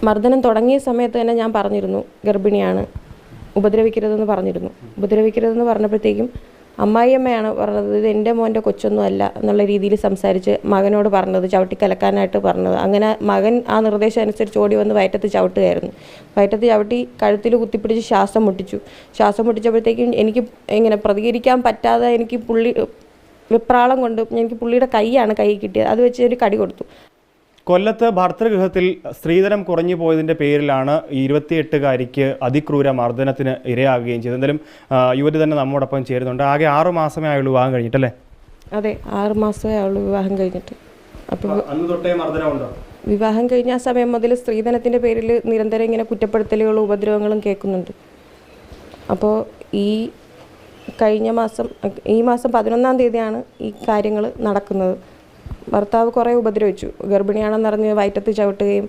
മർദ്ദനം തുടങ്ങിയ സമയത്ത് തന്നെ ഞാൻ പറഞ്ഞിരുന്നു ഗർഭിണിയാണ്, ഉപദ്രവിക്കരുതെന്ന് പറഞ്ഞപ്പോഴത്തേക്കും അമ്മായിയമ്മയാണ് പറഞ്ഞത് ഇത് എൻ്റെ മോൻ്റെ കൊച്ചൊന്നും അല്ല എന്നുള്ള രീതിയിൽ സംസാരിച്ച് മകനോട് പറഞ്ഞത്, ചവിട്ടിക്കലക്കാനായിട്ട് പറഞ്ഞത്. അങ്ങനെ മകൻ ആ നിർദ്ദേശം അനുസരിച്ച് ഓടി വന്ന് വയറ്റത്ത് ചവിട്ടുകയായിരുന്നു. വയറ്റത്ത് ചവിട്ടി കഴുത്തിൽ കുത്തിപ്പിടിച്ച് ശ്വാസം മുട്ടിച്ചപ്പോഴത്തേക്കും എനിക്ക് ഇങ്ങനെ പ്രതികരിക്കാൻ പറ്റാതെ എനിക്ക് വെപ്രാളം കൊണ്ട് എനിക്ക് പുള്ളിയുടെ കൈയാണ് കൈ കിട്ടിയത്, അത് വെച്ച് ഒരു കടി കൊടുത്തു. കൊല്ലത്ത് ഭർതൃഗൃഹത്തിൽ സ്ത്രീധനം കുറഞ്ഞു പോയതിൻ്റെ പേരിലാണ് 28-കാരിക്ക് അതിക്രൂര മർദ്ദനത്തിന് ഇരയാകുകയും ചെയ്തത്. എന്തായാലും യുവതി തന്നെ നമ്മോടൊപ്പം ചേരുന്നുണ്ട്. ആകെ 6 മാസമേ ആയുള്ളൂ വിവാഹം കഴിഞ്ഞിട്ടല്ലേ? അതെ, 6 മാസമേ ആയുള്ളൂ വിവാഹം കഴിഞ്ഞിട്ട്. അപ്പോൾ അന്ന് തൊട്ടേ മർദ്ദനമുണ്ടോ? വിവാഹം കഴിഞ്ഞ ആ സമയം മുതൽ സ്ത്രീധനത്തിൻ്റെ പേരിൽ നിരന്തരം ഇങ്ങനെ കുറ്റപ്പെടുത്തലുകളും ഉപദ്രവങ്ങളും കേൾക്കുന്നുണ്ട്. അപ്പോൾ ഈ മാസം 11-ാം തീയതിയാണ് ഈ കാര്യങ്ങൾ നടക്കുന്നത്. ഭർത്താവ് കുറേ ഉപദ്രവിച്ചു. ഗർഭിണിയാണെന്നറിഞ്ഞ് വയറ്റത്ത് ചവിട്ടുകയും